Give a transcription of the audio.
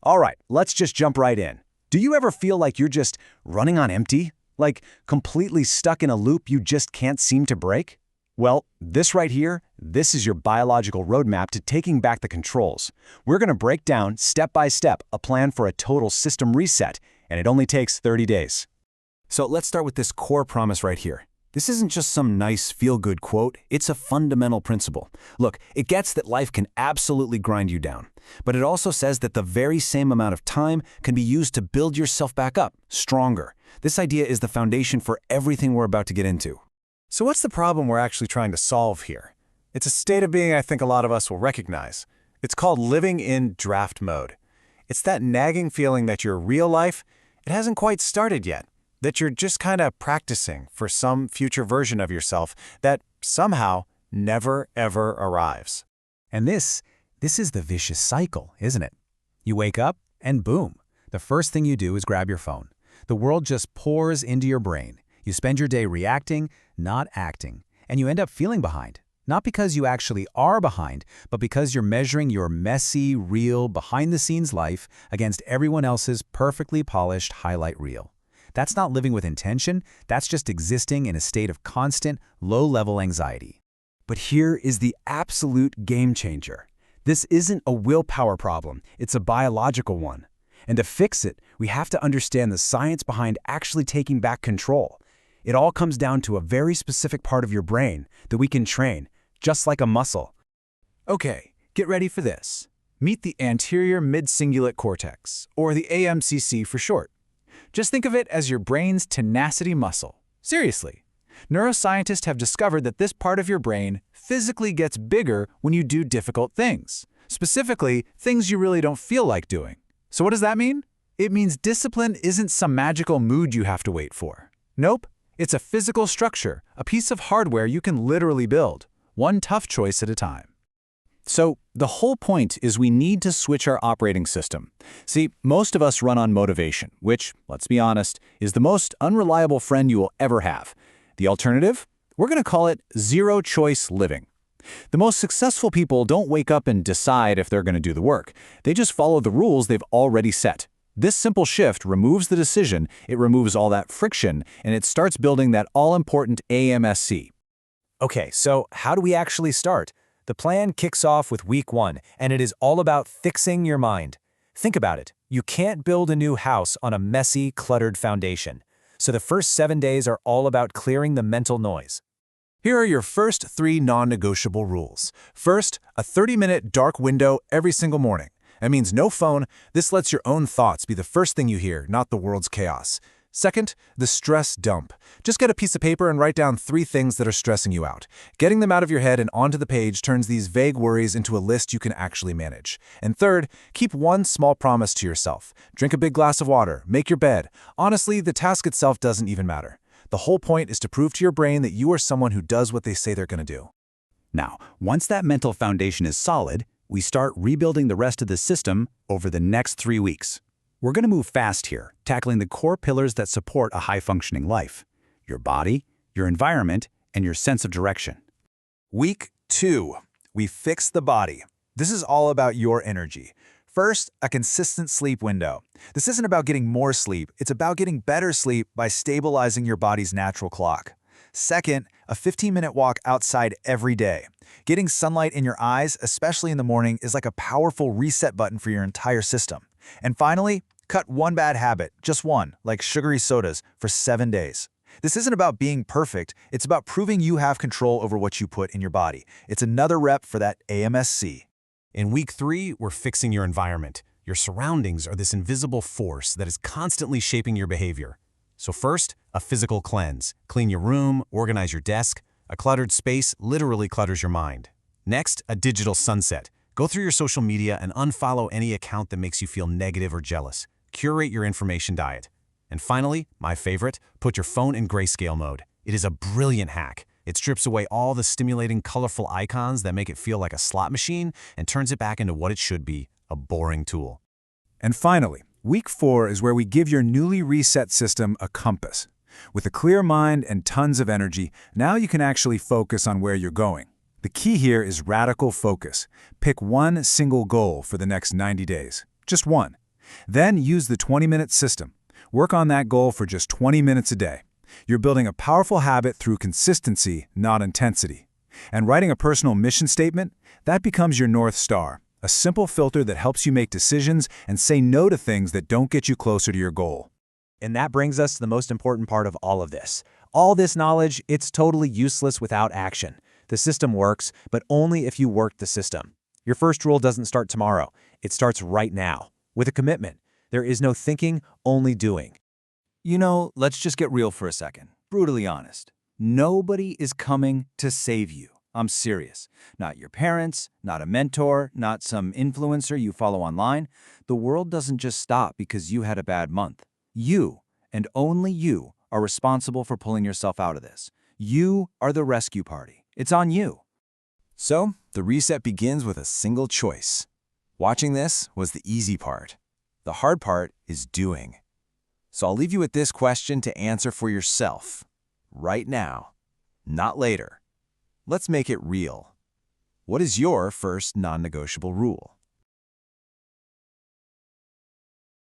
All right, let's just jump right in. Do you ever feel like you're just running on empty? Like completely stuck in a loop you just can't seem to break? Well, this right here, this is your biological roadmap to taking back the controls. We're going to break down, step by step, a plan for a total system reset, and it only takes 30 days. So let's start with this core promise right here. This isn't just some nice feel-good quote, it's a fundamental principle. Look, it gets that life can absolutely grind you down, but it also says that the very same amount of time can be used to build yourself back up, stronger. This idea is the foundation for everything we're about to get into. So what's the problem we're actually trying to solve here? It's a state of being I think a lot of us will recognize. It's called living in draft mode. It's that nagging feeling that your real life, it hasn't quite started yet, that you're just kind of practicing for some future version of yourself that somehow never ever arrives. And this is the vicious cycle, isn't it? You wake up and boom, the first thing you do is grab your phone. The world just pours into your brain. You spend your day reacting, not acting, and you end up feeling behind. Not because you actually are behind, but because you're measuring your messy, real, behind-the-scenes life against everyone else's perfectly polished highlight reel. That's not living with intention, that's just existing in a state of constant, low-level anxiety. But here is the absolute game changer. This isn't a willpower problem, it's a biological one. And to fix it, we have to understand the science behind actually taking back control. It all comes down to a very specific part of your brain that we can train, just like a muscle. Okay, get ready for this. Meet the Anterior Midcingulate Cortex, or the aMCC for short. Just think of it as your brain's tenacity muscle. Seriously. Neuroscientists have discovered that this part of your brain physically gets bigger when you do difficult things. Specifically, things you really don't feel like doing. So what does that mean? It means discipline isn't some magical mood you have to wait for. Nope. It's a physical structure, a piece of hardware you can literally build, one tough choice at a time. So the whole point is we need to switch our operating system. See, most of us run on motivation, which, let's be honest, is the most unreliable friend you will ever have. The alternative? We're going to call it zero-choice living. The most successful people don't wake up and decide if they're going to do the work. They just follow the rules they've already set. This simple shift removes the decision, it removes all that friction, and it starts building that all-important aMSC. Okay, so how do we actually start? The plan kicks off with week 1, and it is all about fixing your mind. Think about it. You can't build a new house on a messy, cluttered foundation. So the first 7 days are all about clearing the mental noise. Here are your first 3 non-negotiable rules. First, a 30-minute dark window every single morning. That means no phone. This lets your own thoughts be the first thing you hear, not the world's chaos. Second, the stress dump. Just get a piece of paper and write down 3 things that are stressing you out. Getting them out of your head and onto the page turns these vague worries into a list you can actually manage. And third, keep one small promise to yourself. Drink a big glass of water, make your bed. Honestly, the task itself doesn't even matter. The whole point is to prove to your brain that you are someone who does what they say they're going to do. Now, once that mental foundation is solid, we start rebuilding the rest of the system over the next 3 weeks. We're going to move fast here, tackling the core pillars that support a high-functioning life: your body, your environment, and your sense of direction. Week 2, we fix the body. This is all about your energy. First, a consistent sleep window. This isn't about getting more sleep, it's about getting better sleep by stabilizing your body's natural clock. Second, a 15-minute walk outside every day. Getting sunlight in your eyes, especially in the morning, is like a powerful reset button for your entire system. And finally, cut one bad habit, just one, like sugary sodas, for 7 days. This isn't about being perfect, it's about proving you have control over what you put in your body. It's another rep for that aMSC. In week 3, we're fixing your environment. Your surroundings are this invisible force that is constantly shaping your behavior. So first, a physical cleanse. Clean your room, organize your desk. A cluttered space literally clutters your mind. Next, a digital sunset. Go through your social media and unfollow any account that makes you feel negative or jealous. Curate your information diet. And finally, my favorite, put your phone in grayscale mode. It is a brilliant hack. It strips away all the stimulating, colorful icons that make it feel like a slot machine and turns it back into what it should be, a boring tool. And finally, week 4 is where we give your newly reset system a compass. With a clear mind and tons of energy, now you can actually focus on where you're going. The key here is radical focus. Pick one single goal for the next 90 days. Just one. Then use the 20-minute system. Work on that goal for just 20 minutes a day. You're building a powerful habit through consistency, not intensity. And writing a personal mission statement, that becomes your North Star, a simple filter that helps you make decisions and say no to things that don't get you closer to your goal. And that brings us to the most important part of all of this. All this knowledge, it's totally useless without action. The system works, but only if you work the system. Your first rule doesn't start tomorrow. It starts right now, with a commitment. There is no thinking, only doing. You know, let's just get real for a second. Brutally honest. Nobody is coming to save you. I'm serious. Not your parents, not a mentor, not some influencer you follow online. The world doesn't just stop because you had a bad month. You, and only you, are responsible for pulling yourself out of this. You are the rescue party. It's on you. So, the reset begins with a single choice. Watching this was the easy part. The hard part is doing. So I'll leave you with this question to answer for yourself. Right now, not later. Let's make it real. What is your first non-negotiable rule?